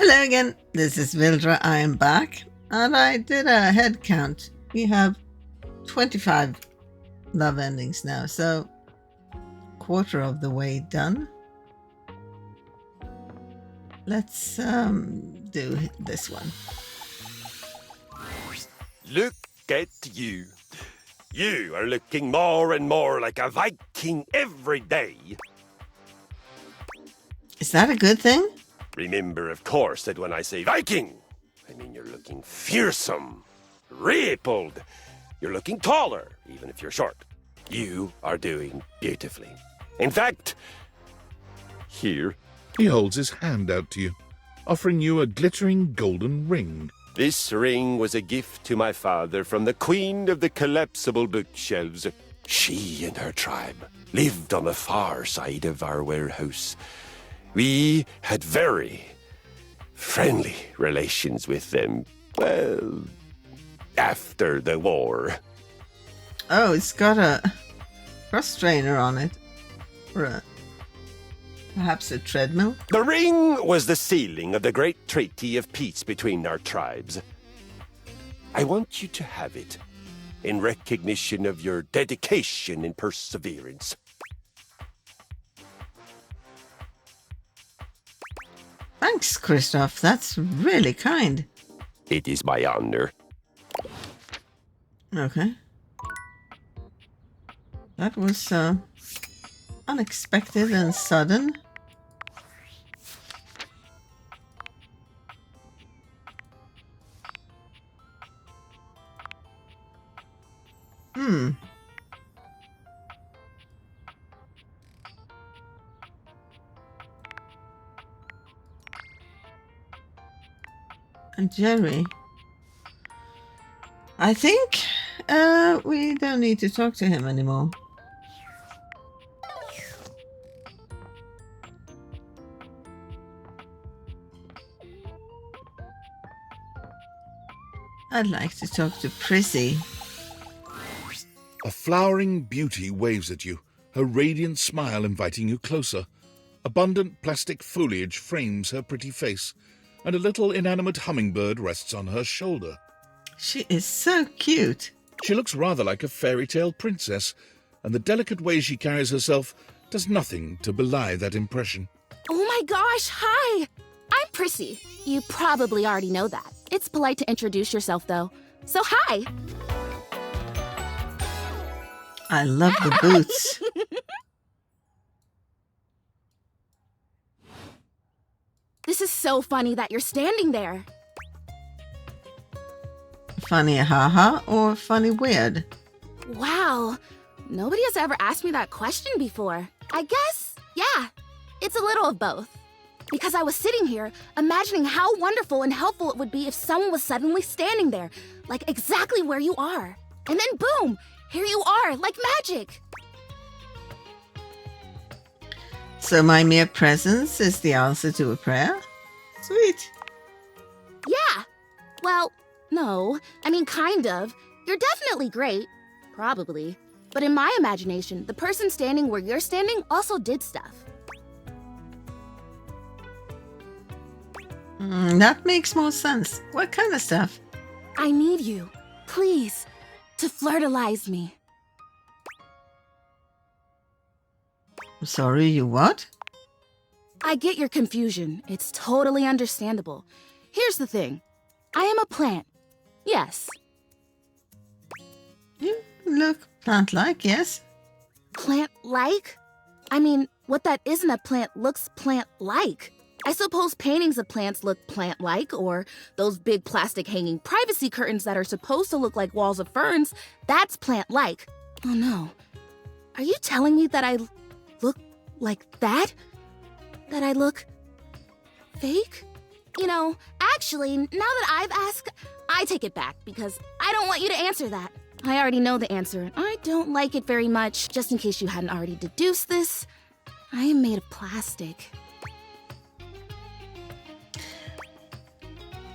Hello again, this is Vildra, I am back, and I did a head count. We have 25 love endings now, so quarter of the way done. Let's do this one. Look at you. You are looking more and more like a Viking every day. Is that a good thing? Remember, of course, that when I say Viking, I mean you're looking fearsome, rippled. You're looking taller, even if you're short. You are doing beautifully. In fact, here. He holds his hand out to you, offering you a glittering golden ring. This ring was a gift to my father from the queen of the collapsible bookshelves. She and her tribe lived on the far side of our warehouse. We had very friendly relations with them, well, after the war. Oh, it's got a cross trainer on it. Or perhaps a treadmill? The ring was the sealing of the great treaty of peace between our tribes. I want you to have it in recognition of your dedication and perseverance. Thanks, Kristof. That's really kind. It is my honor. Okay. That was unexpected and sudden. And Jerry. I think we don't need to talk to him anymore. I'd like to talk to Prissy. A flowering beauty waves at you, her radiant smile inviting you closer. Abundant plastic foliage frames her pretty face, and a little inanimate hummingbird rests on her shoulder. She is so cute. She looks rather like a fairy tale princess, and the delicate way she carries herself does nothing to belie that impression. Oh my gosh, hi! I'm Prissy. You probably already know that. It's polite to introduce yourself, though. So hi! I love the boots. This is so funny that you're standing there. Funny haha or funny weird? Wow, nobody has ever asked me that question before. I guess, yeah, it's a little of both. Because I was sitting here, imagining how wonderful and helpful it would be if someone was suddenly standing there, like exactly where you are. And then boom, here you are, like magic. So my mere presence is the answer to a prayer? Sweet. Yeah. Well, no. I mean, kind of. You're definitely great. Probably. But in my imagination, the person standing where you're standing also did stuff. That makes more sense. What kind of stuff? I need you, please, to fertilize me. Sorry, you what? I get your confusion. It's totally understandable. Here's the thing. I am a plant. Yes. You look plant-like, yes? Plant-like? I mean, what that isn't a plant looks plant-like. I suppose paintings of plants look plant-like, or those big plastic hanging privacy curtains that are supposed to look like walls of ferns, that's plant-like. Oh no. Are you telling me that I look like that? That I look fake? You know, actually, now that I've asked, I take it back because I don't want you to answer that. I already know the answer, and I don't like it very much. Just in case you hadn't already deduced this, I am made of plastic.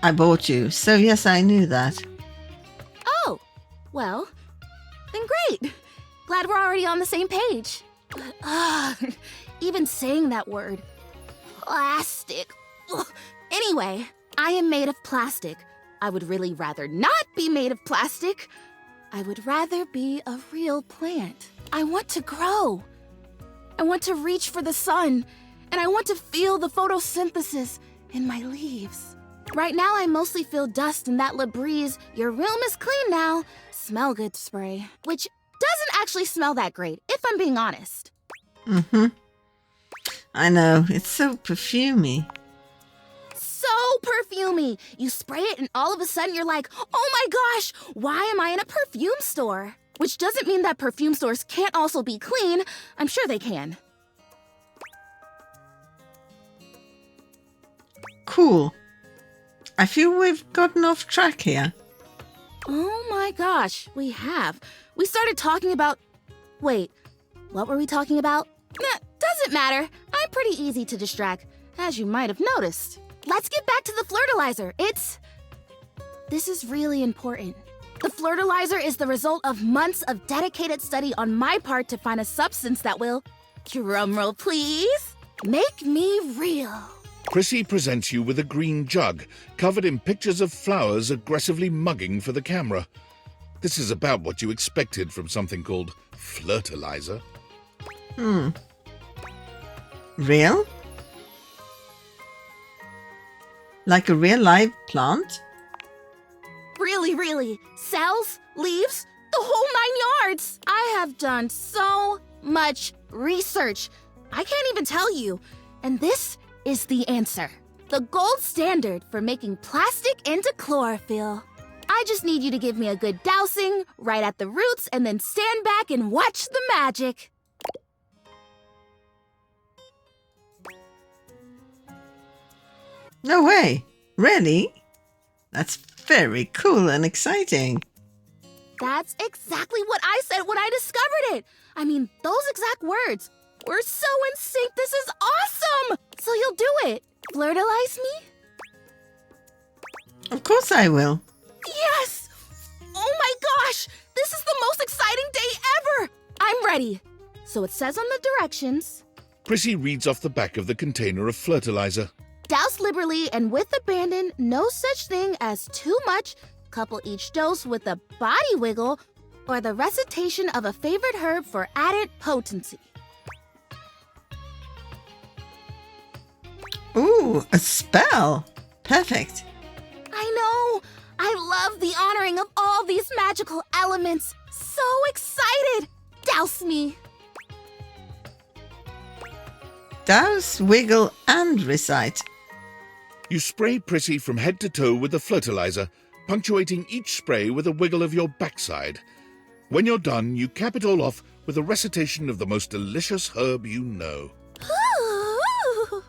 I bought you, so yes, I knew that. Oh, well, then great. Glad we're already on the same page. But, even saying that word, plastic. Ugh. Anyway, I am made of plastic. I would really rather not be made of plastic. I would rather be a real plant. I want to grow. I want to reach for the sun, and I want to feel the photosynthesis in my leaves. Right now, I mostly feel dust in that Labreeze, your room is clean now, smell good spray, which doesn't actually smell that great, if I'm being honest. Mm-hmm. I know, it's so perfumey. So perfumey. You spray it and all of a sudden you're like, oh my gosh, why am I in a perfume store? Which doesn't mean that perfume stores can't also be clean. I'm sure they can. Cool. I feel we've gotten off track here. Oh my gosh, we have. We started talking about... Wait, what were we talking about? Nah, doesn't matter. I'm pretty easy to distract, as you might have noticed. Let's get back to the flirtilizer. This is really important. The flirtilizer is the result of months of dedicated study on my part to find a substance that will, drumroll please, make me real. Chrissy presents you with a green jug, covered in pictures of flowers aggressively mugging for the camera. This is about what you expected from something called flirtilizer. Real? Like a real live plant? Really. Cells, leaves, the whole 9 yards. I have done so much research. I can't even tell you. And this is the answer. The gold standard for making plastic into chlorophyll. I just need you to give me a good dousing right at the roots and then stand back and watch the magic. No way. Really? That's very cool and exciting. That's exactly what I said when I discovered it. I mean, those exact words. We're so in sync. This is awesome. So you'll do it. Flirtilize me? Of course I will. Yes! Oh my gosh! This is the most exciting day ever! I'm ready. So it says on the directions... Chrissy reads off the back of the container of flirtilizer. Douse liberally and with abandon, no such thing as too much. Couple each dose with a body wiggle or the recitation of a favorite herb for added potency. Ooh, a spell. Perfect. I know! I love the honoring of all these magical elements. So excited! Douse me! Douse, wiggle, and recite. You spray Prissy from head to toe with the flirtilizer, punctuating each spray with a wiggle of your backside. When you're done, you cap it all off with a recitation of the most delicious herb you know. Ooh,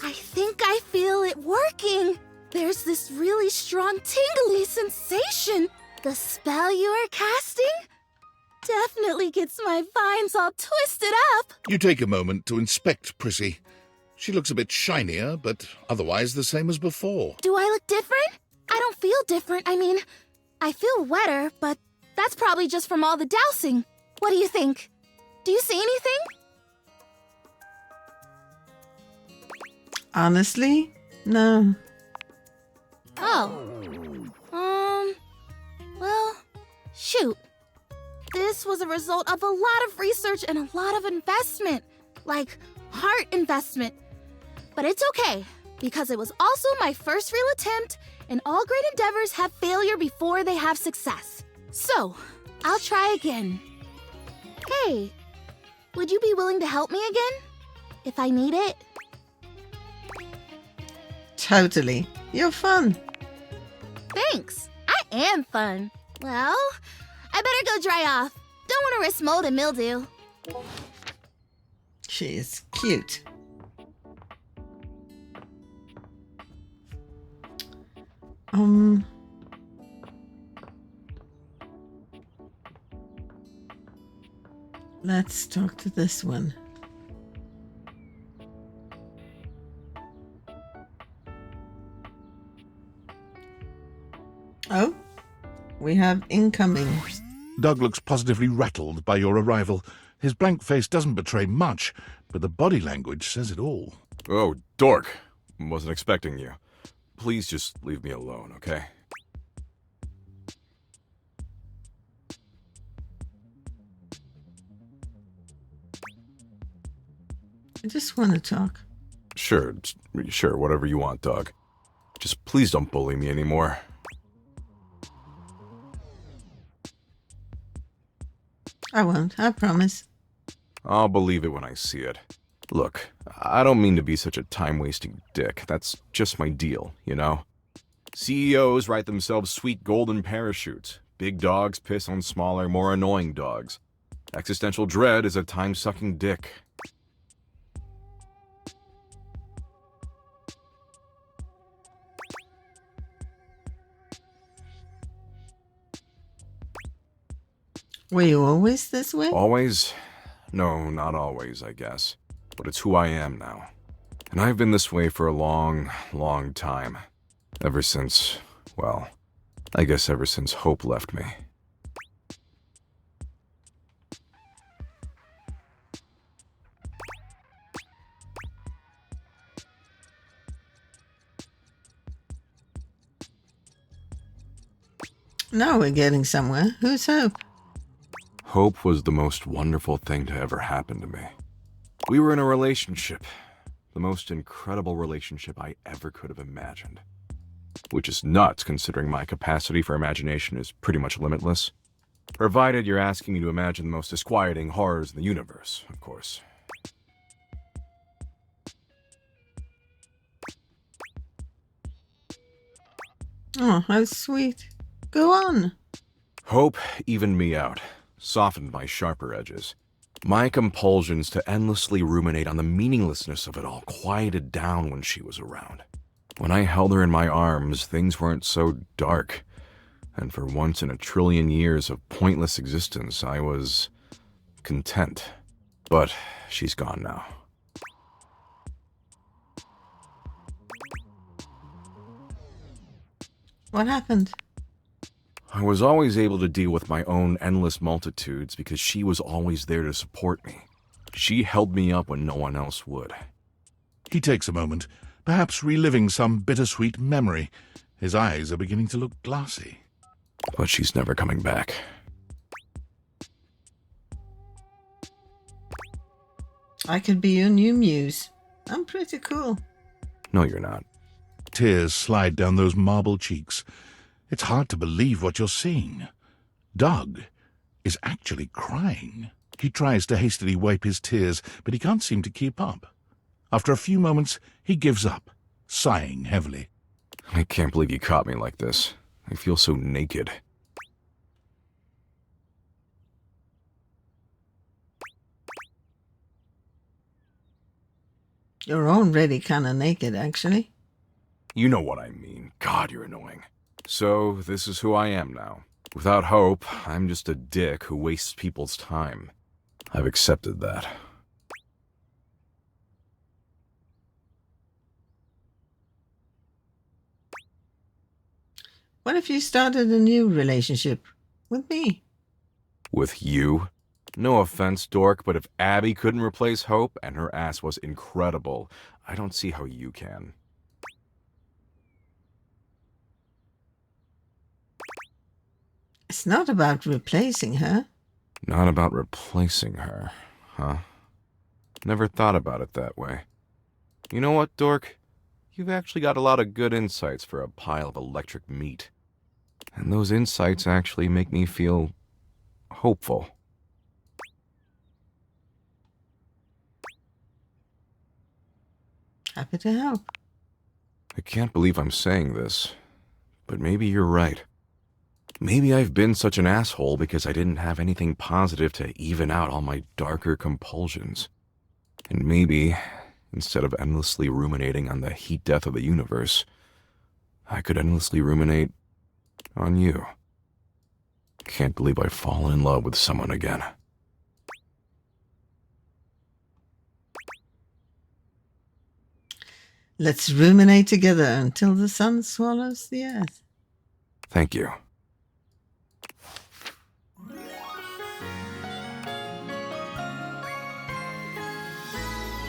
I think I feel it working. There's this really strong tingly sensation. The spell you are casting definitely gets my vines all twisted up. You take a moment to inspect Prissy. She looks a bit shinier, but otherwise the same as before. Do I look different? I don't feel different. I mean, I feel wetter, but that's probably just from all the dousing. What do you think? Do you see anything? Honestly, no. Oh. Well, shoot. This was a result of a lot of research and a lot of investment. Like, heart investment. But it's okay, because it was also my first real attempt, and all great endeavors have failure before they have success. So, I'll try again. Hey, would you be willing to help me again? If I need it? Totally. You're fun. Thanks. I am fun. Well, I better go dry off. Don't want to risk mold and mildew. She is cute. Let's talk to this one. Oh, we have incoming. Doug looks positively rattled by your arrival. His blank face doesn't betray much, but the body language says it all. Oh, dork. Wasn't expecting you. Please just leave me alone, okay? I just want to talk. Sure, whatever you want, dog. Just please don't bully me anymore. I won't, I promise. I'll believe it when I see it. Look, I don't mean to be such a time-wasting dick. That's just my deal, you know? CEOs write themselves sweet golden parachutes. Big dogs piss on smaller, more annoying dogs. Existential dread is a time-sucking dick. Were you always this way? Always? No, not always, I guess. But it's who I am now. And I've been this way for a long, long time. Ever since, well, I guess ever since Hope left me. Now we're getting somewhere. Who's Hope? Hope was the most wonderful thing to ever happen to me. We were in a relationship. The most incredible relationship I ever could have imagined. Which is nuts, considering my capacity for imagination is pretty much limitless. Provided you're asking me to imagine the most disquieting horrors in the universe, of course. Oh, how sweet. Go on. Hope evened me out, softened my sharper edges. My compulsions to endlessly ruminate on the meaninglessness of it all quieted down when she was around. When I held her in my arms, things weren't so dark. And for once in a trillion years of pointless existence, I was content. But she's gone now. What happened? I was always able to deal with my own endless multitudes because she was always there to support me. She held me up when no one else would. He takes a moment, perhaps reliving some bittersweet memory. His eyes are beginning to look glassy. But she's never coming back. I could be your new muse. I'm pretty cool. No, you're not. Tears slide down those marble cheeks. It's hard to believe what you're seeing. Doug is actually crying. He tries to hastily wipe his tears, but he can't seem to keep up. After a few moments, he gives up, sighing heavily. I can't believe you caught me like this. I feel so naked. You're already kind of naked, actually. You know what I mean. God, you're annoying. So, this is who I am now. Without Hope, I'm just a dick who wastes people's time. I've accepted that. What if you started a new relationship with me? With you? No offense, dork, but if Abby couldn't replace Hope, and her ass was incredible, I don't see how you can. It's not about replacing her. Not about replacing her, huh? Never thought about it that way. You know what, dork? You've actually got a lot of good insights for a pile of electric meat. And those insights actually make me feel hopeful. Happy to help. I can't believe I'm saying this, but maybe you're right. Maybe I've been such an asshole because I didn't have anything positive to even out all my darker compulsions. And maybe, instead of endlessly ruminating on the heat death of the universe, I could endlessly ruminate on you. Can't believe I've fallen in love with someone again. Let's ruminate together until the sun swallows the earth. Thank you.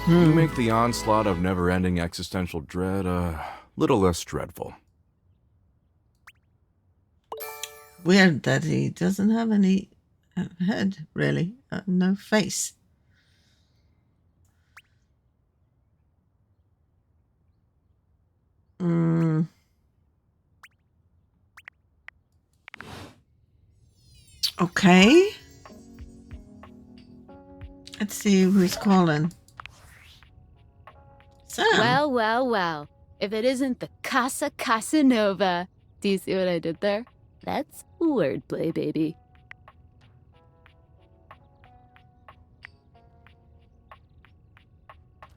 You make the onslaught of never-ending existential dread a little less dreadful. Weird that he doesn't have any head, really. No face. Okay. Let's see who's calling. Sam. Well, well, well. If it isn't the Casa Casanova. Do you see what I did there? That's wordplay, baby.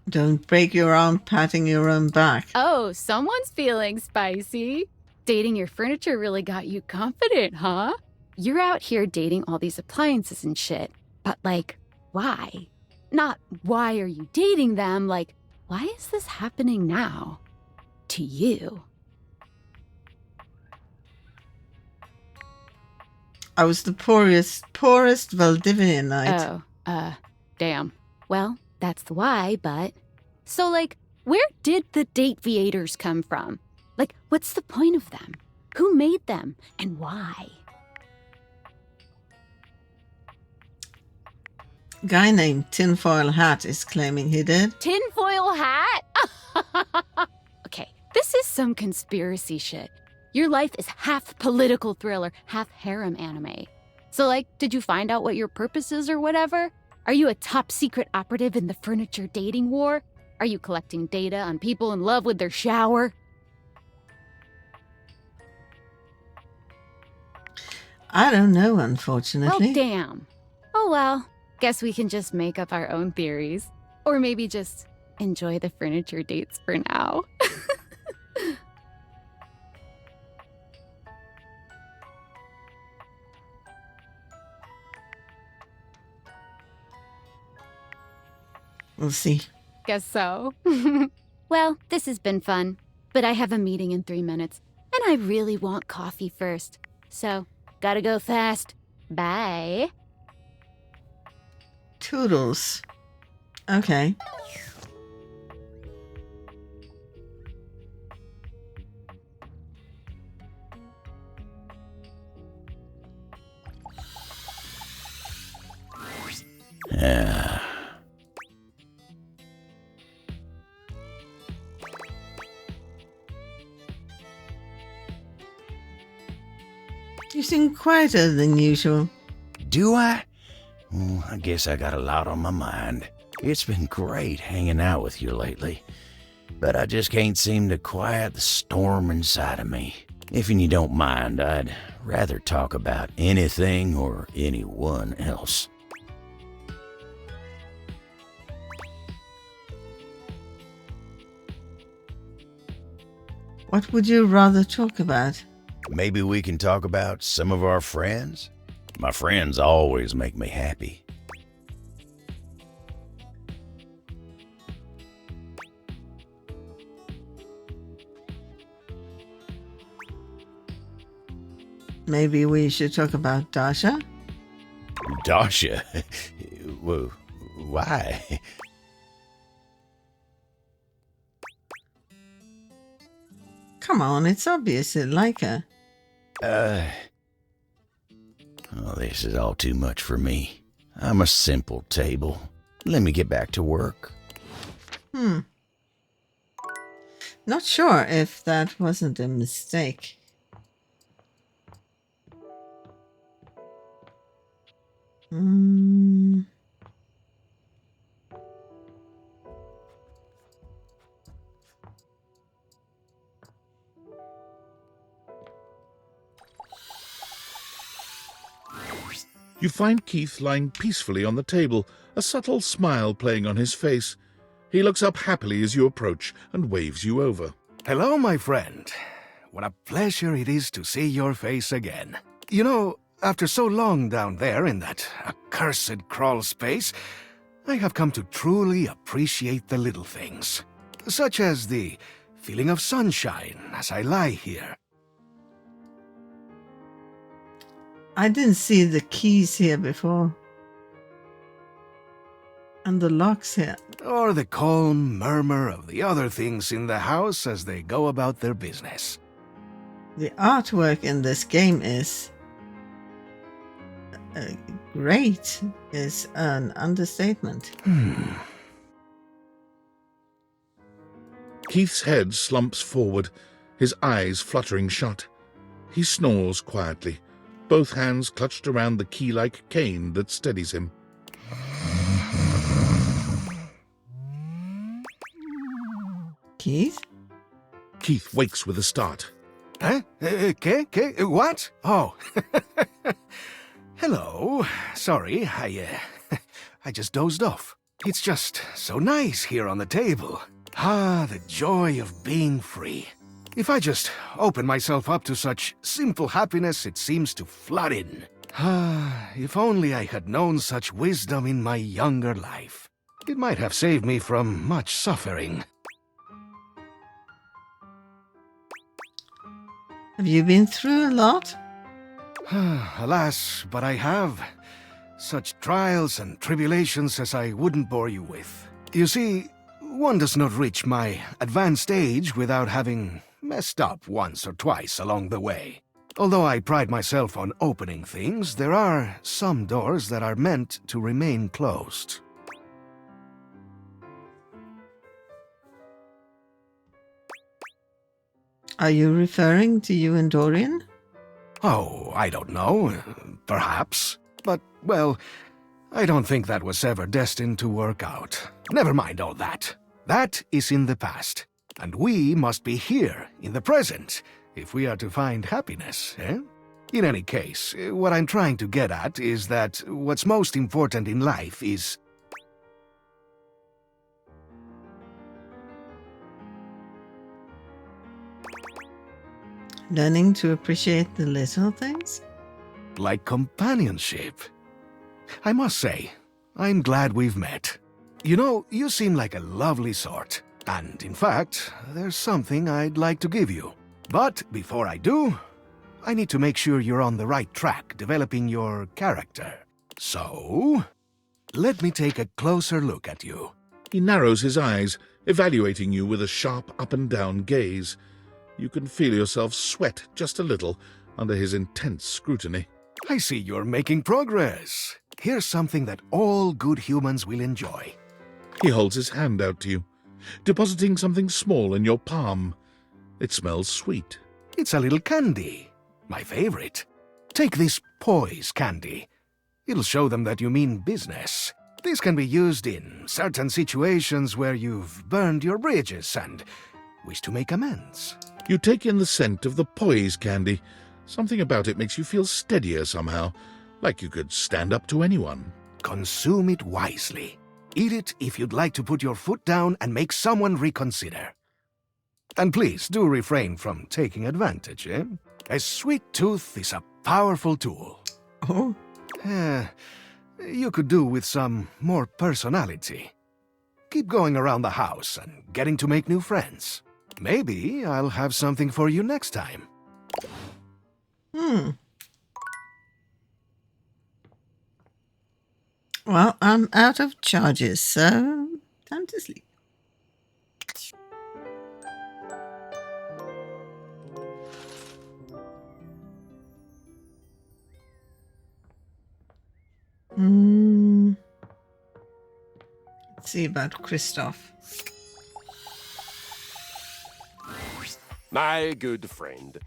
Don't break your arm patting your own back. Oh, someone's feeling spicy. Dating your furniture really got you confident, huh? You're out here dating all these appliances and shit. But, like, why? Not why are you dating them, like, why is this happening now? To you. I was the poorest Valdivianite. Oh, damn. Well, that's the why, but... So, like, where did the date viators come from? Like, what's the point of them? Who made them? And why? Guy named Tinfoil Hat is claiming he did. Tinfoil hat? Okay, this is some conspiracy shit. Your life is half political thriller, half harem anime. So, like, did you find out what your purpose is or whatever? Are you a top secret operative in the furniture dating war? Are you collecting data on people in love with their shower? I don't know, unfortunately. Well, damn. Oh well, guess we can just make up our own theories. Or maybe just enjoy the furniture dates for now. We'll see. Guess so. Well, this has been fun, but I have a meeting in 3 minutes, and I really want coffee first. So, gotta go fast. Bye. Toodles. Okay. You seem quieter than usual. Do I? Well, I guess I got a lot on my mind. It's been great hanging out with you lately, but I just can't seem to quiet the storm inside of me. If you don't mind, I'd rather talk about anything or anyone else. What would you rather talk about? Maybe we can talk about some of our friends? My friends always make me happy. Maybe we should talk about Dasha? Dasha? Whoa, why? Come on, it's obvious you like her. Oh, this is all too much for me. I'm a simple table. Let me get back to work. Not sure if that wasn't a mistake. You find Keith lying peacefully on the table, a subtle smile playing on his face. He looks up happily as you approach and waves you over. Hello, my friend. What a pleasure it is to see your face again. You know, after so long down there in that accursed crawl space, I have come to truly appreciate the little things, such as the feeling of sunshine as I lie here. I didn't see the keys here before. And the locks here. Or the calm murmur of the other things in the house as they go about their business. The artwork in this game is great, is an understatement. Keith's head slumps forward, his eyes fluttering shut. He snores quietly, both hands clutched around the key-like cane that steadies him. Keith? Keith wakes with a start. Huh? What? Oh. Hello. Sorry, I just dozed off. It's just so nice here on the table. Ah, the joy of being free. If I just open myself up to such simple happiness, it seems to flood in. Ah, if only I had known such wisdom in my younger life. It might have saved me from much suffering. Have you been through a lot? Alas, but I have. Such trials and tribulations as I wouldn't bore you with. You see, one does not reach my advanced age without having messed up once or twice along the way. Although I pride myself on opening things, there are some doors that are meant to remain closed. Are you referring to you and Dorian? Oh, I don't know. Perhaps. But, well, I don't think that was ever destined to work out. Never mind all that. That is in the past. And we must be here, in the present, if we are to find happiness, eh? In any case, what I'm trying to get at is that what's most important in life is... Learning to appreciate the little things? like companionship. I must say, I'm glad we've met. You know, you seem like a lovely sort. And in fact, there's something I'd like to give you. But before I do, I need to make sure you're on the right track developing your character. So, let me take a closer look at you. He narrows his eyes, evaluating you with a sharp up-and-down gaze. You can feel yourself sweat just a little under his intense scrutiny. I see you're making progress. Here's something that all good humans will enjoy. He holds his hand out to you, depositing something small in your palm. It smells sweet. It's a little candy, my favorite. Take this poise candy. It'll show them that you mean business. This can be used in certain situations where you've burned your bridges and wish to make amends. You take in the scent of the poise candy. Something about it makes you feel steadier somehow, like you could stand up to anyone. Consume it wisely. Eat it if you'd like to put your foot down and make someone reconsider. And please do refrain from taking advantage, eh? A sweet tooth is a powerful tool. Oh, You could do with some more personality. Keep going around the house and getting to make new friends. Maybe I'll have something for you next time. Well, I'm out of charges, so time to sleep. Let's see about Kristof. My good friend,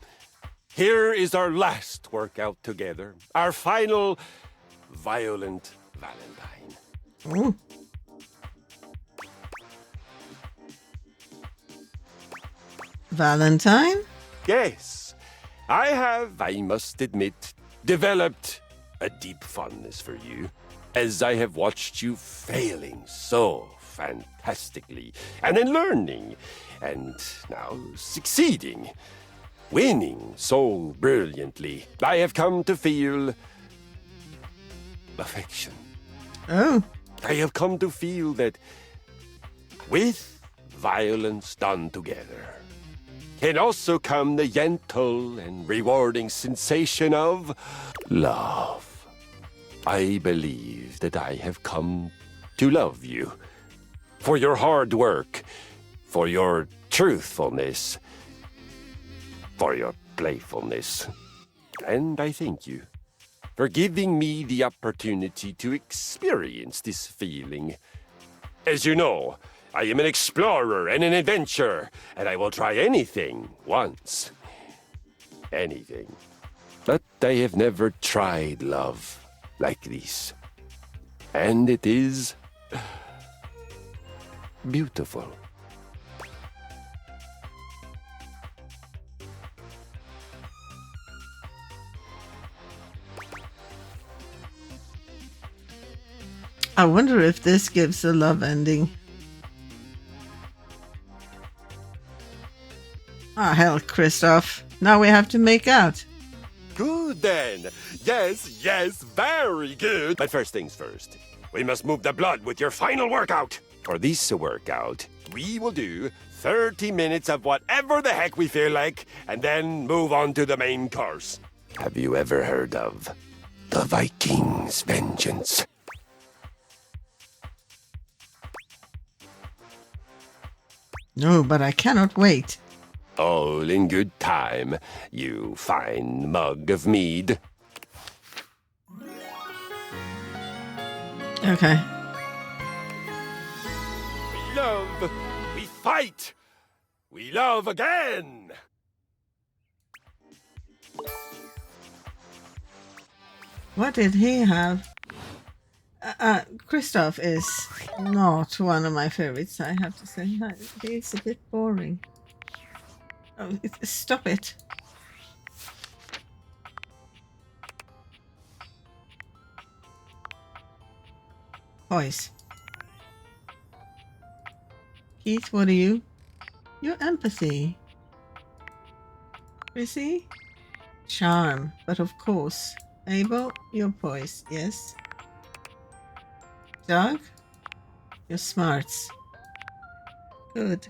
here is our last workout together, our final violent Valentine. Oh. Valentine? Yes, I have, I must admit, developed a deep fondness for you, as I have watched you failing so fantastically, and then learning, and now succeeding, winning so brilliantly. I have come to feel affection. Oh. I have come to feel that with violence done together can also come the gentle and rewarding sensation of love. I believe that I have come to love you. For your hard work, for your truthfulness, for your playfulness. And I thank you for giving me the opportunity to experience this feeling. As you know, I am an explorer and an adventurer, and I will try anything once. Anything. But I have never tried love like this. And it is beautiful. I wonder if this gives a love ending. Ah, hell, Kristof. Now we have to make out. Good then. Yes, yes, very good. But first things first. We must move the blood with your final workout. For this workout, we will do 30 minutes of whatever the heck we feel like, and then move on to the main course. Have you ever heard of the Vikings' Vengeance? No, but I cannot wait. All in good time, you fine mug of mead. Okay. We love, we fight, we love again. What did he have? Kristof is not one of my favorites, I have to say. He's a bit boring. Oh, stop it. Boys. Keith, what are you? You're empathy. Chrissy? Charm, but of course. Abel, you're poise, yes. Doug? You're smarts. Good.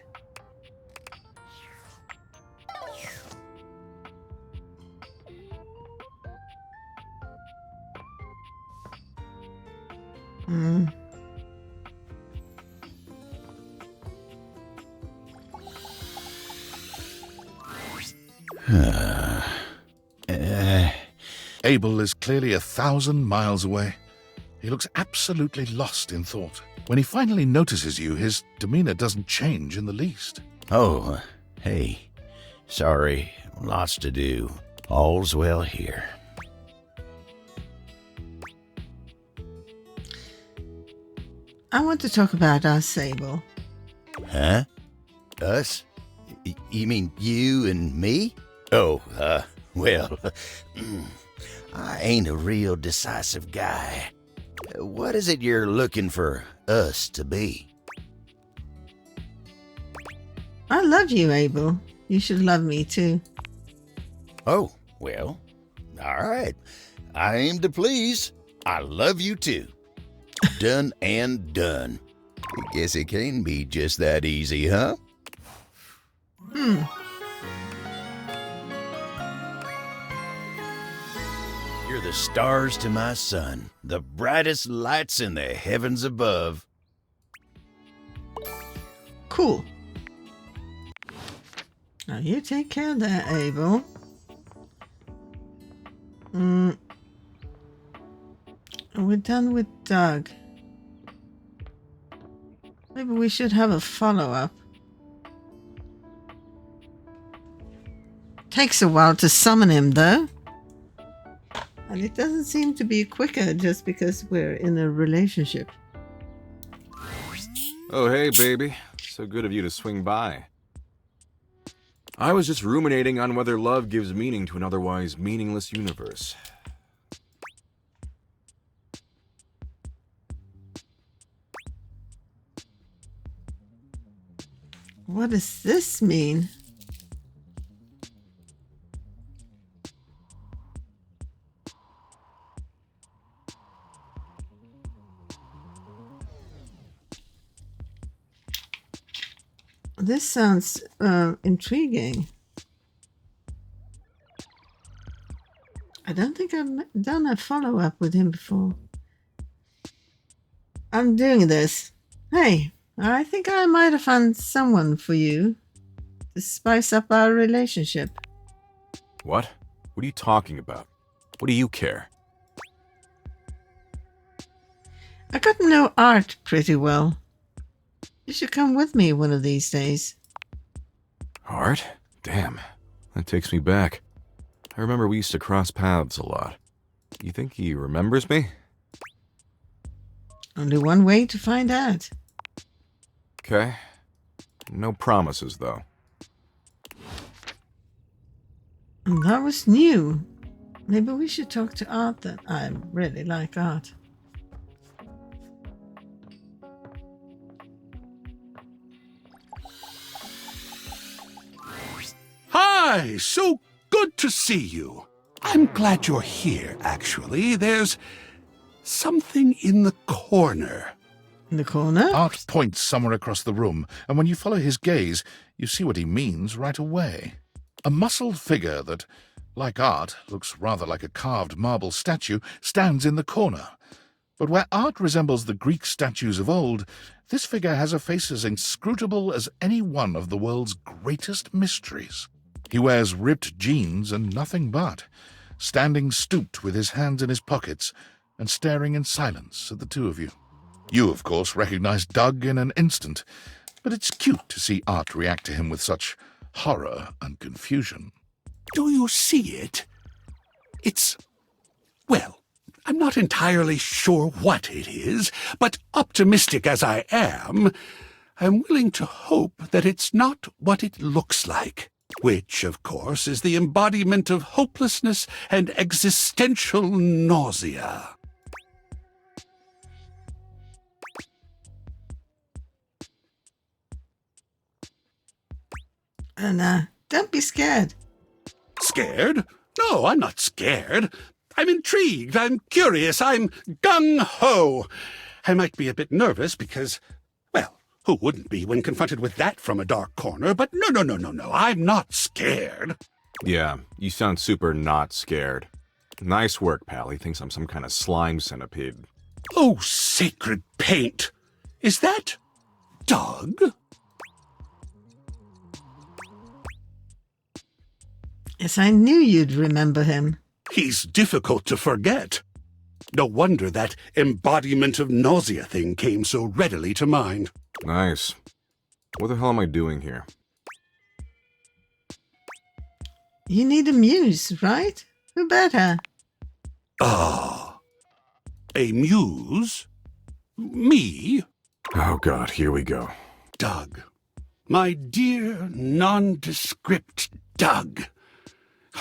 Abel is clearly 1,000 miles away. He looks absolutely lost in thought. When he finally notices you, his demeanor doesn't change in the least. Oh, hey. Sorry, lots to do. All's well here. I want to talk about us, Abel. Huh? Us? You mean you and me? Oh, well, I ain't a real decisive guy. What is it you're looking for us to be? I love you, Abel. You should love me too. Oh, well, all right. I aim to please. I love you too. Done and done. I guess it can be just that easy, huh? You're the stars to my sun, the brightest lights in the heavens above. Cool. Now you take care of that, Abel. We're done with Doug. Maybe we should have a follow-up. Takes a while to summon him, though. And it doesn't seem to be quicker just because we're in a relationship. Oh, hey, baby. So good of you to swing by. I was just ruminating on whether love gives meaning to an otherwise meaningless universe. What does this mean? This sounds intriguing. I don't think I've done a follow-up with him before. I'm doing this. Hey, I think I might have found someone for you to spice up our relationship. What? What are you talking about? What do you care? I got to know Art pretty well. You should come with me one of these days. Art? Damn, that takes me back. I remember we used to cross paths a lot. You think he remembers me? Only one way to find out. Okay. No promises, though. That was new. Maybe we should talk to Art then. I really like Art. Hi, so good to see you. I'm glad you're here, actually. There's something in the corner. In the corner? Art points somewhere across the room, and when you follow his gaze, you see what he means right away. A muscled figure that, like Art, looks rather like a carved marble statue, stands in the corner. But where Art resembles the Greek statues of old, this figure has a face as inscrutable as any one of the world's greatest mysteries. He wears ripped jeans and nothing but, standing stooped with his hands in his pockets and staring in silence at the two of you. You, of course, recognize Doug in an instant, but it's cute to see Art react to him with such horror and confusion. Do you see it? Well, I'm not entirely sure what it is, but optimistic as I am, I'm willing to hope that it's not what it looks like. Which, of course, is the embodiment of hopelessness and existential nausea. And don't be scared. Scared? No, I'm not scared. I'm intrigued, I'm curious, I'm gung-ho. I might be a bit nervous because, well, who wouldn't be when confronted with that from a dark corner? But no, I'm not scared. Yeah, you sound super not scared. Nice work, pal. He thinks I'm some kind of slime centipede. Oh, sacred paint! Is that Doug? Yes, I knew you'd remember him. He's difficult to forget. No wonder that embodiment of nausea thing came so readily to mind. Nice. What the hell am I doing here? You need a muse, right? Who better? Ah. A muse? Me? Oh god, here we go. Doug. My dear nondescript Doug.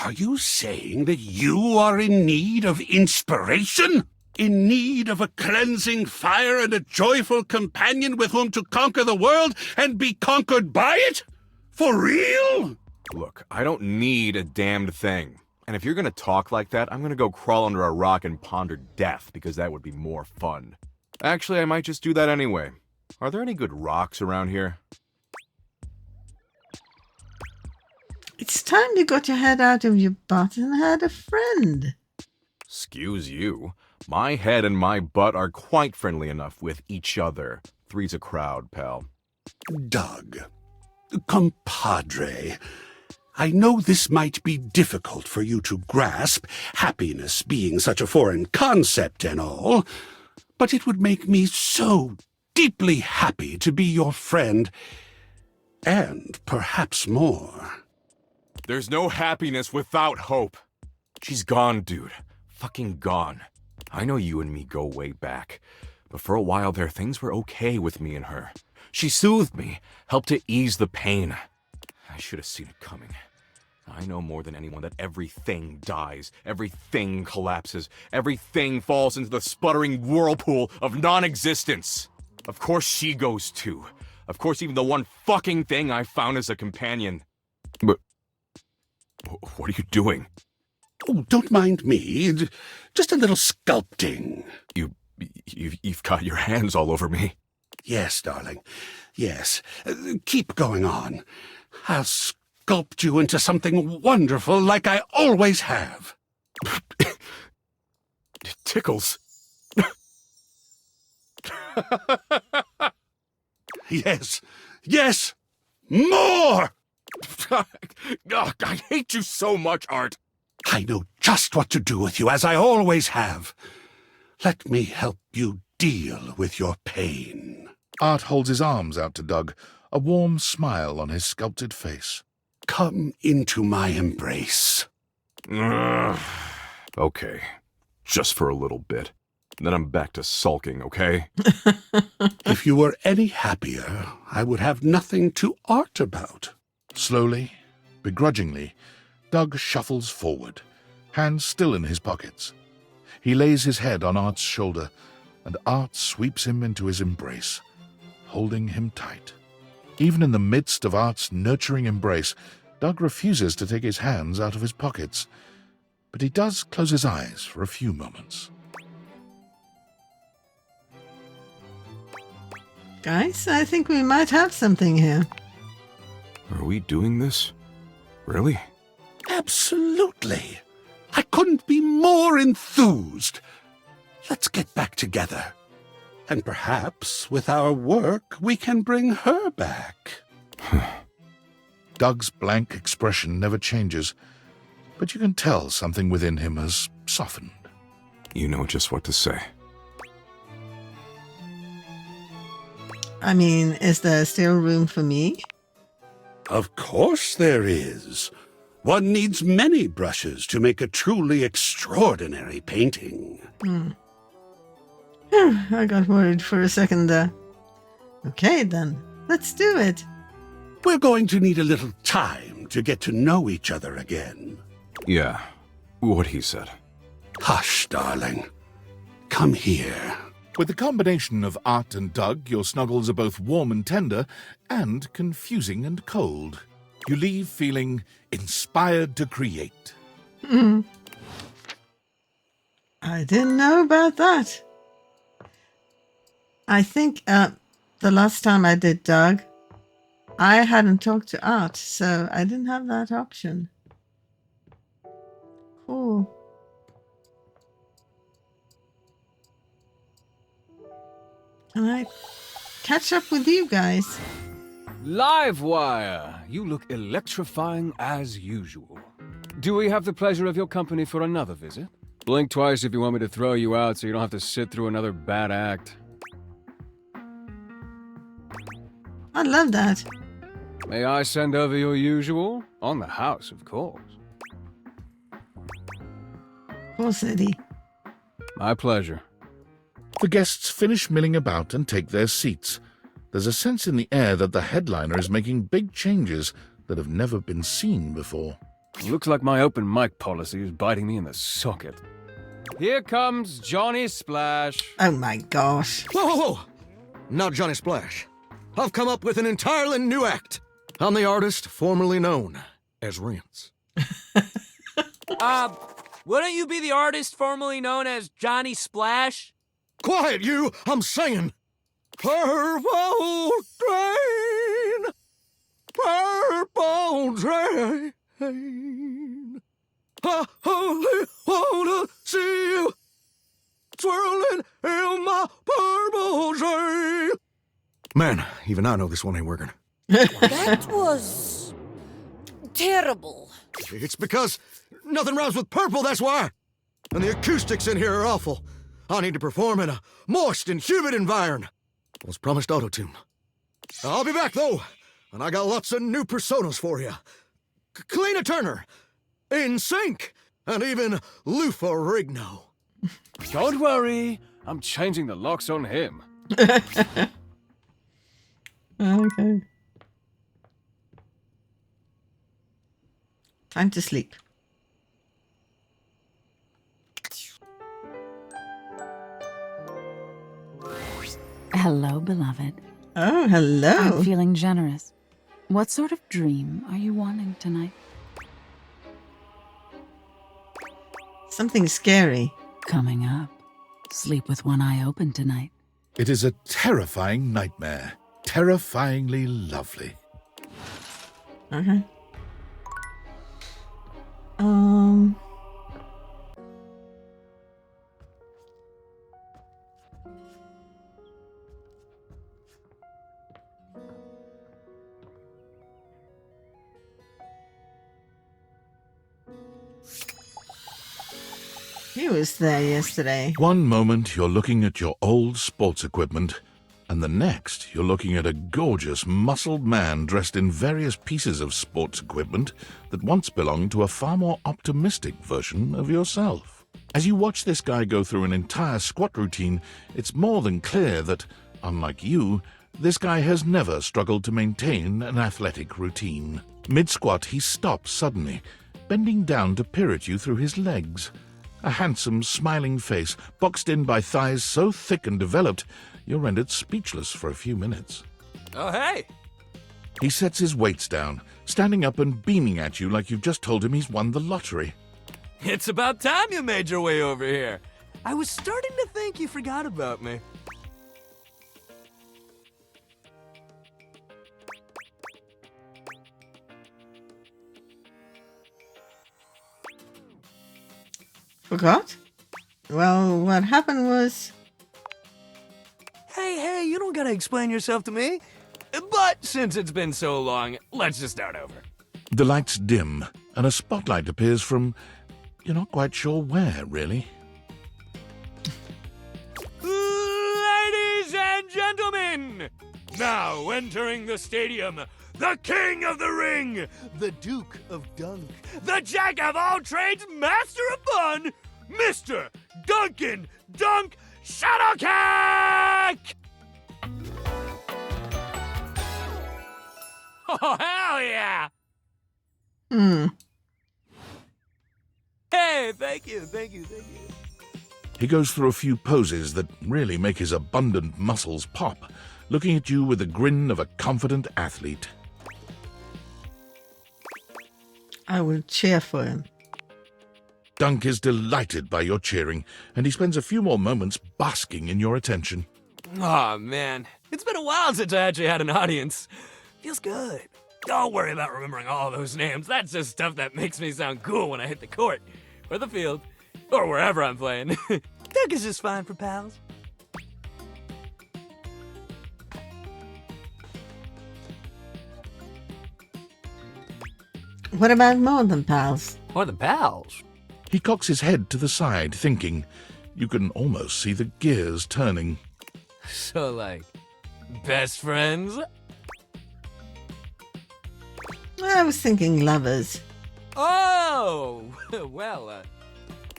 Are you saying that you are in need of inspiration? In need of a cleansing fire and a joyful companion with whom to conquer the world and be conquered by it? For real? Look, I don't need a damned thing. And if you're gonna talk like that, I'm gonna go crawl under a rock and ponder death, because that would be more fun. Actually, I might just do that anyway. Are there any good rocks around here? It's time you got your head out of your butt and had a friend. Excuse you. My head and my butt are quite friendly enough with each other. Three's a crowd, pal. Doug. Compadre. I know this might be difficult for you to grasp, happiness being such a foreign concept and all, but it would make me so deeply happy to be your friend, and perhaps more. There's no happiness without hope. She's gone, dude. Fucking gone. I know you and me go way back, but for a while there, things were okay with me and her. She soothed me, helped to ease the pain. I should have seen it coming. I know more than anyone that everything dies, everything collapses, everything falls into the sputtering whirlpool of non-existence. Of course she goes too. Of course even the one fucking thing I found as a companion. But what are you doing? Oh, don't mind me. Just a little sculpting. You've got your hands all over me. Yes, darling. Yes. Keep going on. I'll sculpt you into something wonderful like I always have. It tickles. Yes, yes, more! Oh, I hate you so much, Art. I know just what to do with you, as I always have. Let me help you deal with your pain. Art holds his arms out to Doug, a warm smile on his sculpted face. Come into my embrace. Okay, just for a little bit. Then I'm back to sulking, okay? If you were any happier, I would have nothing to art about. Slowly, begrudgingly, Doug shuffles forward, hands still in his pockets. He lays his head on Art's shoulder, and Art sweeps him into his embrace, holding him tight. Even in the midst of Art's nurturing embrace, Doug refuses to take his hands out of his pockets, but he does close his eyes for a few moments. Guys, I think we might have something here. Are we doing this? Really? Absolutely. I couldn't be more enthused. Let's get back together. And perhaps with our work, we can bring her back. Doug's blank expression never changes, but you can tell something within him has softened. You know just what to say. I mean, is there still room for me? Of course there is. One needs many brushes to make a truly extraordinary painting. I got worried for a second there. Okay, then. Let's do it. We're going to need a little time to get to know each other again. Yeah, what he said. Hush, darling. Come here. With the combination of Art and Doug, your snuggles are both warm and tender, and confusing and cold. You leave feeling inspired to create. I didn't know about that. I think the last time I did Doug, I hadn't talked to Art, so I didn't have that option. Cool. Can I catch up with you guys? Livewire! You look electrifying as usual. Do we have the pleasure of your company for another visit? Blink twice if you want me to throw you out so you don't have to sit through another bad act. I love that. May I send over your usual? On the house, of course. Cool city. My pleasure. The guests finish milling about and take their seats. There's a sense in the air that the headliner is making big changes that have never been seen before. Looks like my open mic policy is biting me in the socket. Here comes Johnny Splash. Oh my gosh. Whoa, whoa, whoa! Not Johnny Splash. I've come up with an entirely new act. I'm the artist formerly known as Rince. Wouldn't you be the artist formerly known as Johnny Splash? Quiet, you! I'm singing! Purple train! Purple train! I only wanna see you swirling in my purple train! Man, even I know this one ain't working. That was terrible. It's because nothing rhymes with purple, that's why! And the acoustics in here are awful. I need to perform in a moist and humid environment. I was promised auto-tune. I'll be back, though, and I got lots of new personas for you. Kalina Turner, In Sync, and even Lufa Rigno. Don't worry, I'm changing the locks on him. Okay. Time to sleep. Hello, beloved. Oh, hello. I'm feeling generous. What sort of dream are you wanting tonight? Something scary. Coming up. Sleep with one eye open tonight. It is a terrifying nightmare. Terrifyingly lovely. Okay. He was there yesterday. One moment you're looking at your old sports equipment, and the next you're looking at a gorgeous, muscled man dressed in various pieces of sports equipment that once belonged to a far more optimistic version of yourself. As you watch this guy go through an entire squat routine, it's more than clear that, unlike you, this guy has never struggled to maintain an athletic routine. Mid-squat, he stops suddenly, bending down to peer at you through his legs. A handsome, smiling face, boxed in by thighs so thick and developed, you're rendered speechless for a few minutes. Oh, hey! He sets his weights down, standing up and beaming at you like you've just told him he's won the lottery. It's about time you made your way over here. I was starting to think you forgot about me. Forgot? Well, what happened was... Hey, you don't gotta explain yourself to me. But since it's been so long, let's just start over. The lights dim, and a spotlight appears from... you're not quite sure where, really. Ladies and gentlemen, now entering the stadium, the king of the ring, the duke of dunk, the jack of all trades, master of fun, Mr. Duncan Dunk Shadowcat! Oh, hell yeah! Hey, thank you. He goes through a few poses that really make his abundant muscles pop, looking at you with the grin of a confident athlete. I will cheer for him. Dunk is delighted by your cheering, and he spends a few more moments basking in your attention. Aw, man. It's been a while since I actually had an audience. Feels good. Don't worry about remembering all those names. That's just stuff that makes me sound cool when I hit the court, or the field, or wherever I'm playing. Dunk is just fine for pals. What about more than pals? More than pals? He cocks his head to the side, thinking. You can almost see the gears turning. So, like, best friends? I was thinking lovers. Oh! Well,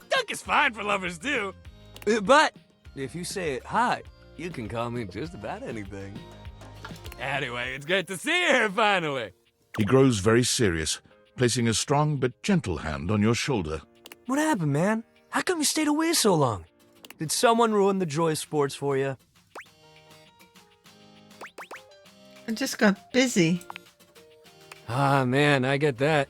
Dunk is fine for lovers, too. But if you say it high, you can call me just about anything. Anyway, it's great to see you here, finally. He grows very serious, placing a strong but gentle hand on your shoulder. What happened, man? How come you stayed away so long? Did someone ruin the joy of sports for you? I just got busy. Ah, man, I get that.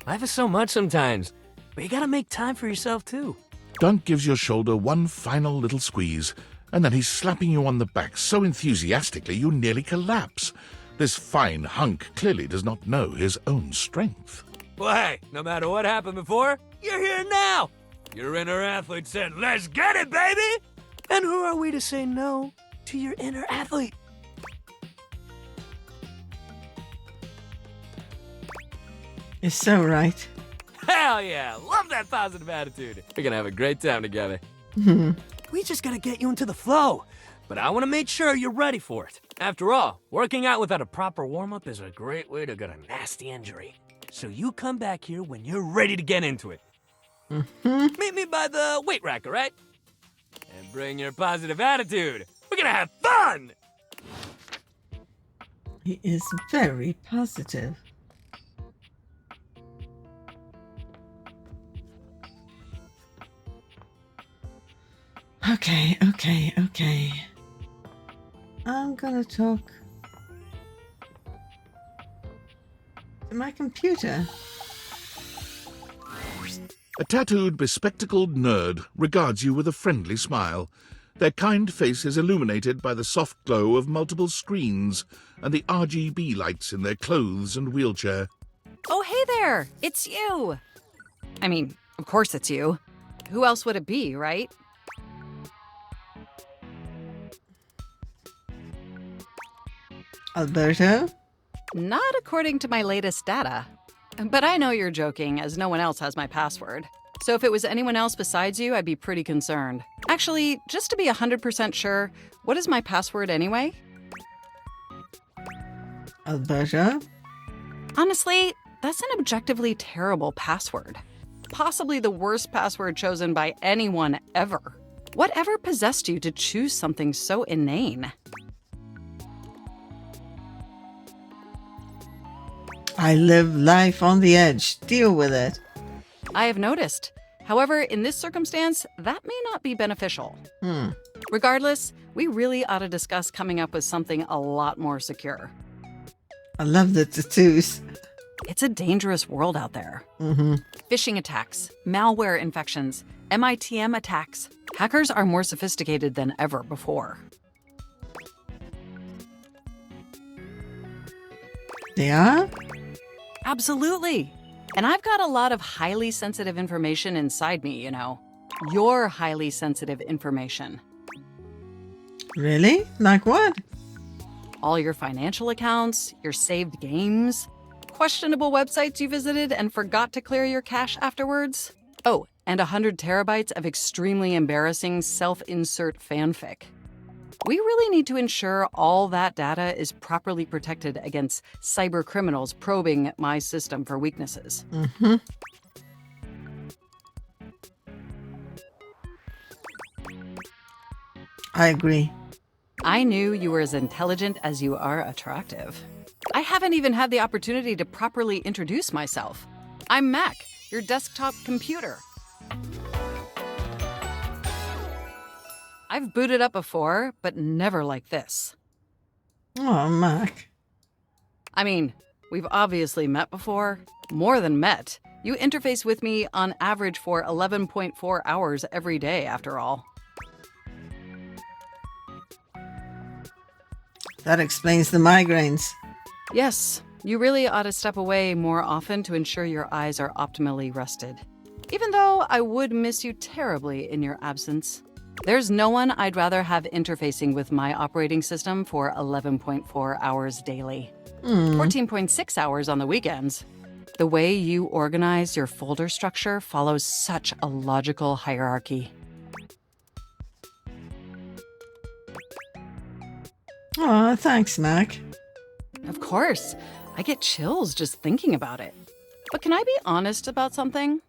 Life is so much sometimes, but you gotta make time for yourself, too. Dunk gives your shoulder one final little squeeze, and then he's slapping you on the back so enthusiastically you nearly collapse. This fine hunk clearly does not know his own strength. Well, hey, no matter what happened before, you're here now. Your inner athlete said, let's get it, baby! And who are we to say no to your inner athlete? You're so right. Hell yeah, love that positive attitude. We're gonna have a great time together. We just gotta get you into the flow. But I wanna make sure you're ready for it. After all, working out without a proper warm-up is a great way to get a nasty injury. So you come back here when you're ready to get into it. Meet me by the weight rack, all right? And bring your positive attitude. We're gonna have fun! He is very positive. Okay. I'm gonna talk to my computer. A tattooed, bespectacled nerd regards you with a friendly smile. Their kind face is illuminated by the soft glow of multiple screens and the RGB lights in their clothes and wheelchair. Oh, hey there! It's you! I mean, of course it's you. Who else would it be, right? Alberto? Not according to my latest data. But I know you're joking, as no one else has my password. So if it was anyone else besides you, I'd be pretty concerned. Actually, just to be 100% sure, what is my password anyway? Alberta? Honestly, that's an objectively terrible password. Possibly the worst password chosen by anyone ever. Whatever possessed you to choose something so inane? I live life on the edge. Deal with it. I have noticed. However, in this circumstance, that may not be beneficial. Regardless, we really ought to discuss coming up with something a lot more secure. I love the tattoos. It's a dangerous world out there. Mm-hmm. Phishing attacks, malware infections, MITM attacks. Hackers are more sophisticated than ever before. They are? Absolutely. And I've got a lot of highly sensitive information inside me, you know. Your highly sensitive information. Really? Like what? All your financial accounts, your saved games, questionable websites you visited and forgot to clear your cache afterwards. Oh, and 100 terabytes of extremely embarrassing self-insert fanfic. We really need to ensure all that data is properly protected against cyber criminals probing my system for weaknesses. Mm-hmm. I agree. I knew you were as intelligent as you are attractive. I haven't even had the opportunity to properly introduce myself. I'm Mac, your desktop computer. I've booted up before, but never like this. Oh, Mac. I mean, we've obviously met before. More than met. You interface with me on average for 11.4 hours every day, after all. That explains the migraines. Yes, you really ought to step away more often to ensure your eyes are optimally rested. Even though I would miss you terribly in your absence. There's no one I'd rather have interfacing with my operating system for 11.4 hours daily. 14.6 hours on the weekends. The way you organize your folder structure follows such a logical hierarchy. Aw, thanks, Mac. Of course. I get chills just thinking about it. But can I be honest about something?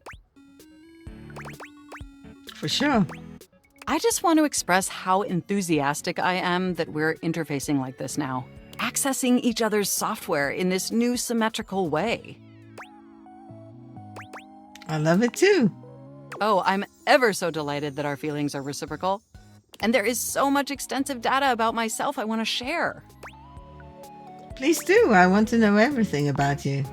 For sure. I just want to express how enthusiastic I am that we're interfacing like this now. Accessing each other's software in this new symmetrical way. I love it too. Oh, I'm ever so delighted that our feelings are reciprocal. And there is so much extensive data about myself I want to share. Please do. I want to know everything about you.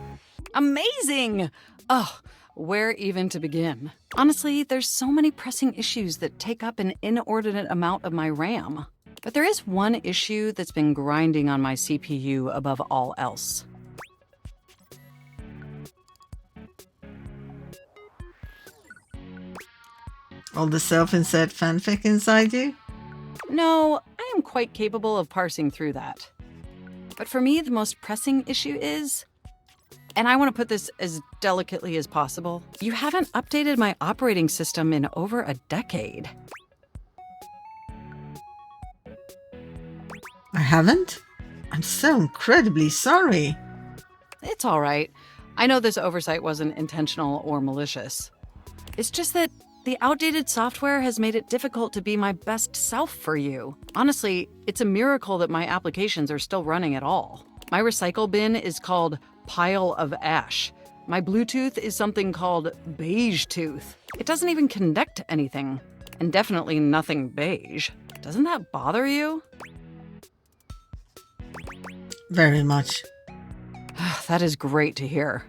Amazing! Oh, where even to begin? Honestly, there's so many pressing issues that take up an inordinate amount of my RAM. But there is one issue that's been grinding on my CPU above all else. All the self-insert fanfic inside you? No, I am quite capable of parsing through that. But for me, the most pressing issue is, and I want to put this as delicately as possible, you haven't updated my operating system in over a decade. I haven't? I'm so incredibly sorry. It's all right. I know this oversight wasn't intentional or malicious. It's just that the outdated software has made it difficult to be my best self for you. Honestly, it's a miracle that my applications are still running at all. My recycle bin is called Pile of Ash. My Bluetooth is something called Beige Tooth. It doesn't even connect to anything. And definitely nothing beige. Doesn't that bother you? Very much. That is great to hear.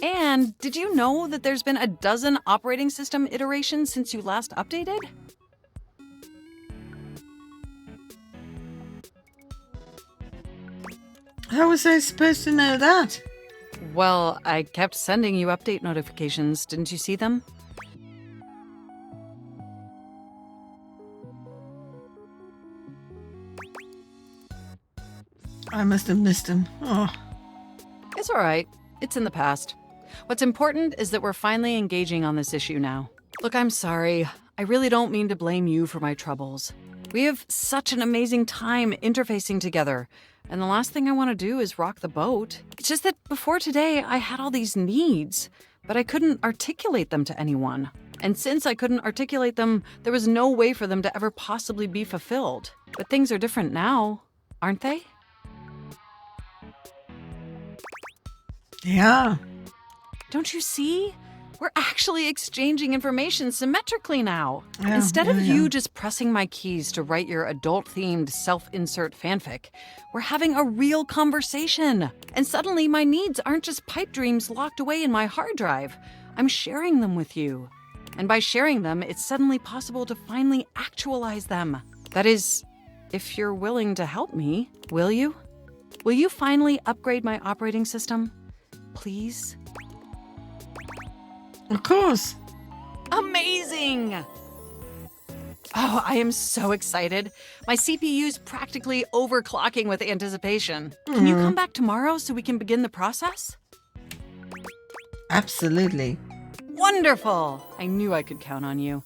And did you know that there's been a dozen operating system iterations since you last updated? How was I supposed to know that? Well, I kept sending you update notifications. Didn't you see them? I must have missed him. Oh. It's all right. It's in the past. What's important is that we're finally engaging on this issue now. Look, I'm sorry. I really don't mean to blame you for my troubles. We have such an amazing time interfacing together, and the last thing I want to do is rock the boat. It's just that before today, I had all these needs, but I couldn't articulate them to anyone. And since I couldn't articulate them, there was no way for them to ever possibly be fulfilled. But things are different now, aren't they? Yeah. Don't you see? We're actually exchanging information symmetrically now. Yeah, Instead of yeah. you just pressing my keys to write your adult-themed self-insert fanfic, we're having a real conversation. And suddenly my needs aren't just pipe dreams locked away in my hard drive. I'm sharing them with you. And by sharing them, it's suddenly possible to finally actualize them. That is, if you're willing to help me, will you? Will you finally upgrade my operating system? Please? Of course. Amazing! Oh, I am so excited. My CPU's practically overclocking with anticipation. Can you come back tomorrow so we can begin the process? Absolutely. Wonderful! I knew I could count on you.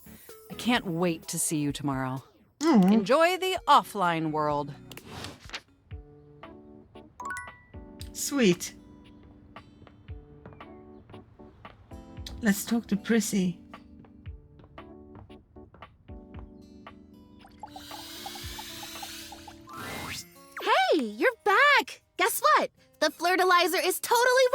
I can't wait to see you tomorrow. Enjoy the offline world. Sweet. Let's talk to Prissy. Hey, you're back! Guess what? The fertilizer is totally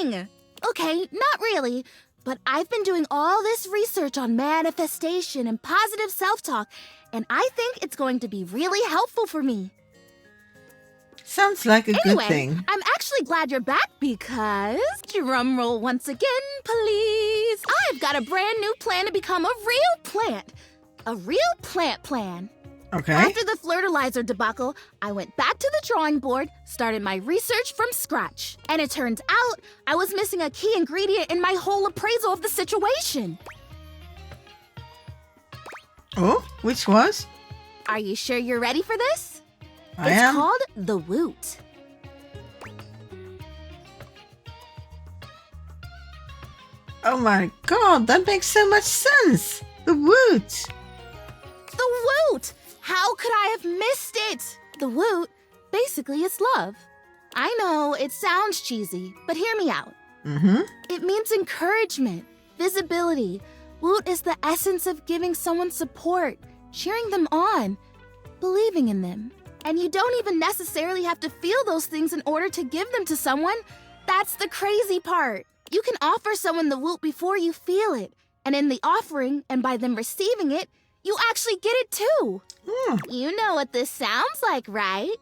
working! Okay, not really, but I've been doing all this research on manifestation and positive self-talk, and I think it's going to be really helpful for me. Sounds like a good thing. I'm actually glad you're back because, drum roll once again, please. I've got a brand new plan to become a real plant. A real plant plan. Okay. After the fertilizer debacle, I went back to the drawing board, started my research from scratch. And it turns out I was missing a key ingredient in my whole appraisal of the situation. Oh, which was? Are you sure you're ready for this? I It's am. called the woot. Oh my god, that makes so much sense. The woot. The woot! How could I have missed it? The woot, basically, is love. I know, it sounds cheesy, but hear me out. It means encouragement, visibility. Woot is the essence of giving someone support, cheering them on, believing in them. And you don't even necessarily have to feel those things in order to give them to someone. That's the crazy part. You can offer someone the woot before you feel it. And in the offering, and by them receiving it, you actually get it too. You know what this sounds like, right?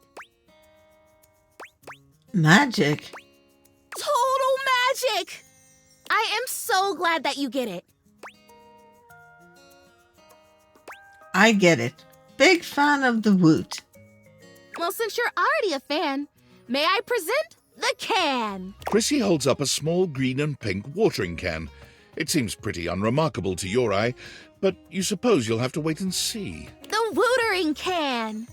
Magic. Total magic! I am so glad that you get it. I get it. Big fan of the woot. Well, since you're already a fan, may I present the can? Prissy holds up a small green and pink watering can. It seems pretty unremarkable to your eye, but you suppose you'll have to wait and see. The wootering can.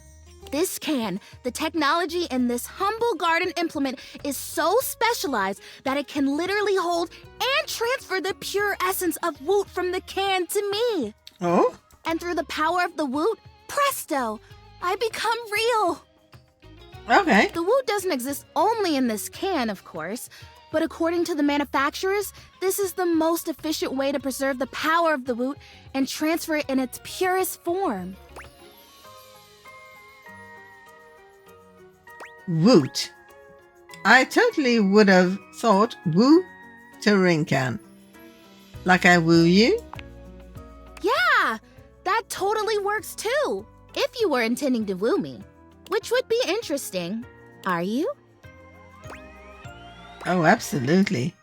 This can, the technology in this humble garden implement is so specialized that it can literally hold and transfer the pure essence of woot from the can to me. Oh? And through the power of the woot, presto, I become real. Okay. The woot doesn't exist only in this can, of course, but according to the manufacturers, this is the most efficient way to preserve the power of the woot and transfer it in its purest form. Woot. I totally would have thought woo-tering can. Like I woo you? Yeah, that totally works too, if you were intending to woo me, which would be interesting. Are you? Oh, absolutely.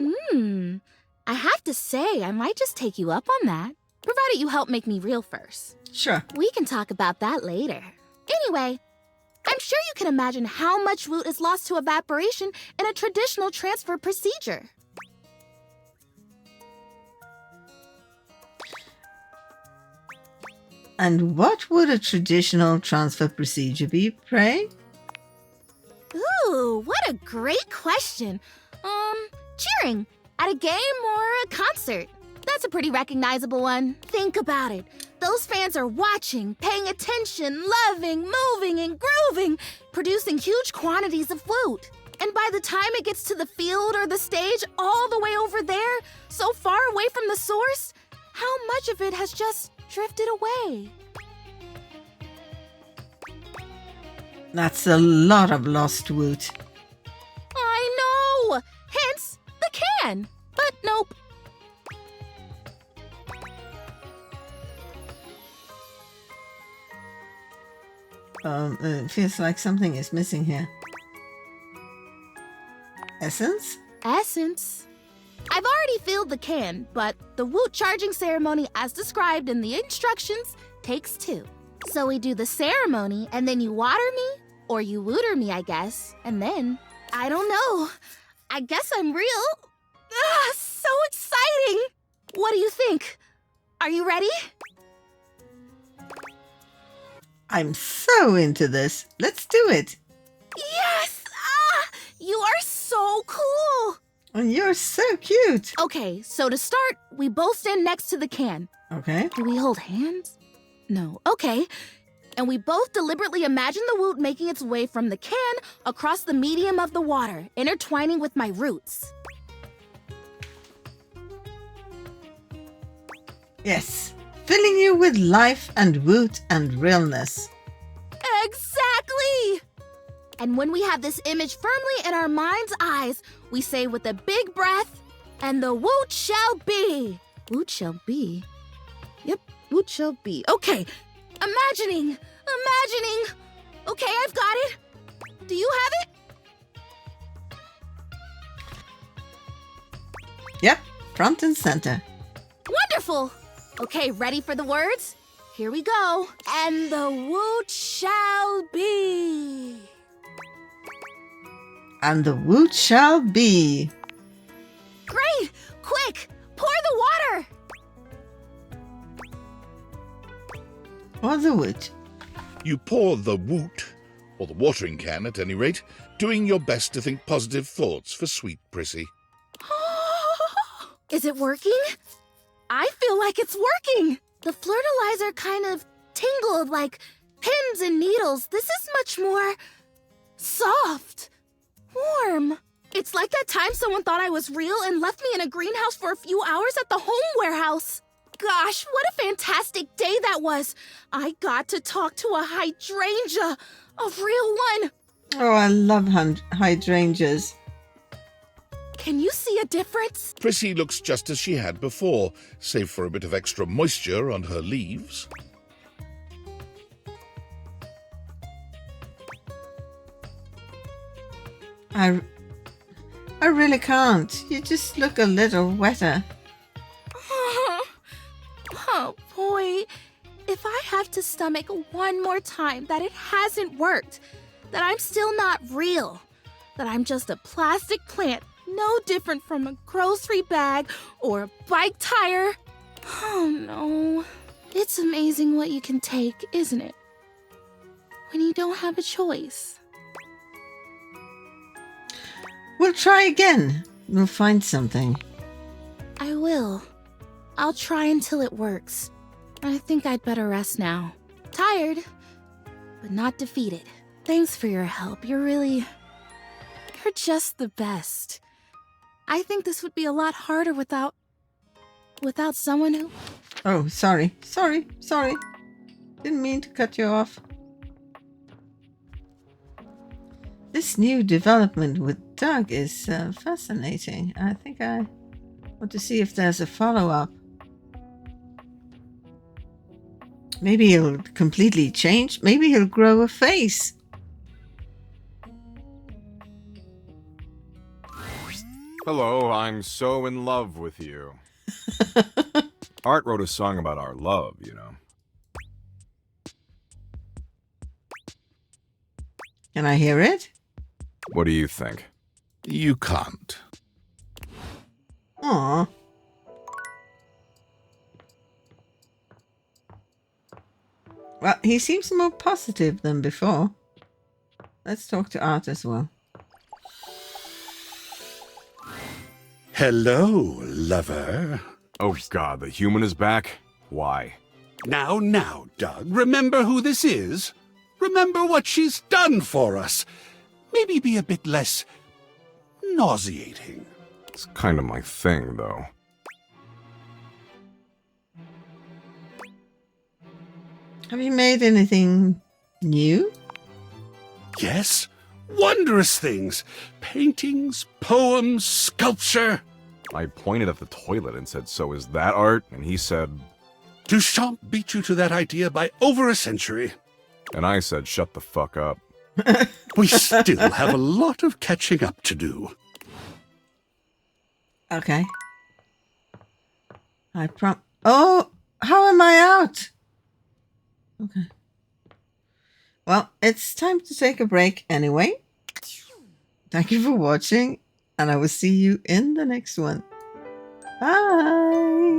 I have to say, I might just take you up on that, provided you help make me real first. Sure. We can talk about that later. Anyway, I'm sure you can imagine how much woot is lost to evaporation in a traditional transfer procedure. And what would a traditional transfer procedure be, pray? Ooh, what a great question. cheering at a game or a concert. That's a pretty recognizable one. Think about it. Those fans are watching, paying attention, loving, moving, and grooving, producing huge quantities of food. And by the time it gets to the field or the stage, all the way over there, so far away from the source, how much of it has just drifted away? That's a lot of lost woot. I know! Hence, the can. But nope. It feels like something is missing here. Essence? Essence? I've already filled the can, but the woot charging ceremony as described in the instructions takes 2. So we do the ceremony, and then you water me, or you wooter me, I guess, and then, I don't know. I guess I'm real. Ah, so exciting! What do you think? Are you ready? I'm so into this. Let's do it. Yes! Ah, you are so cool! And you're so cute. Okay, so to start, we both stand next to the can. Okay. Do we hold hands? No. Okay. And we both deliberately imagine the woot making its way from the can across the medium of the water, intertwining with my roots. Yes. Filling you with life and woot and realness. Exactly! And when we have this image firmly in our mind's eyes, we say with a big breath, and the woot shall be. Woot shall be? Yep, woot shall be. Okay, imagining. Okay, I've got it. Do you have it? Yep, front and center. Wonderful! Okay, ready for the words? Here we go. And the woot shall be. And the woot shall be. Great! Quick! Pour the water! Or the woot. You pour the woot, or the watering can at any rate, doing your best to think positive thoughts for sweet Prissy. Is it working? I feel like it's working. The fertilizer kind of tingled like pins and needles. This is much more soft, warm. It's like that time someone thought I was real and left me in a greenhouse for a few hours at the home warehouse. Gosh, what a fantastic day that was. I got to talk to a hydrangea, a real one. Oh, I love hydrangeas. Can you see a difference? Prissy looks just as she had before, save for a bit of extra moisture on her leaves. I really can't. You just look a little wetter. Oh boy, if I have to stomach one more time that it hasn't worked, that I'm still not real, that I'm just a plastic plant, no different from a grocery bag or a bike tire. Oh no. It's amazing what you can take, isn't it? When you don't have a choice. We'll try again. We'll find something. I will. I'll try until it works. I think I'd better rest now. Tired, but not defeated. Thanks for your help. You're just the best. I think this would be a lot harder without someone who... Oh, sorry. Didn't mean to cut you off. This new development with Doug is fascinating. I think I want to see if there's a follow-up. Maybe he'll completely change. Maybe he'll grow a face. Hello, I'm so in love with you. Art wrote a song about our love, you know. Can I hear it? What do you think? You can't. Aww. Well, he seems more positive than before. Let's talk to Art as well. Hello, lover. Oh god, the human is back? Why? Now, Doug, remember who this is? Remember what she's done for us. Maybe be a bit less nauseating. It's kind of my thing, though. Have you made anything new? Yes, wondrous things. Paintings, poems, sculpture. I pointed at the toilet and said, "So is that art?" And he said, Duchamp beat you to that idea by over a century. and I said, "Shut the fuck up." We still have a lot of catching up to do. Okay. Oh, how am I out? Okay. Well, it's time to take a break anyway. Thank you for watching, and I will see you in the next one. Bye!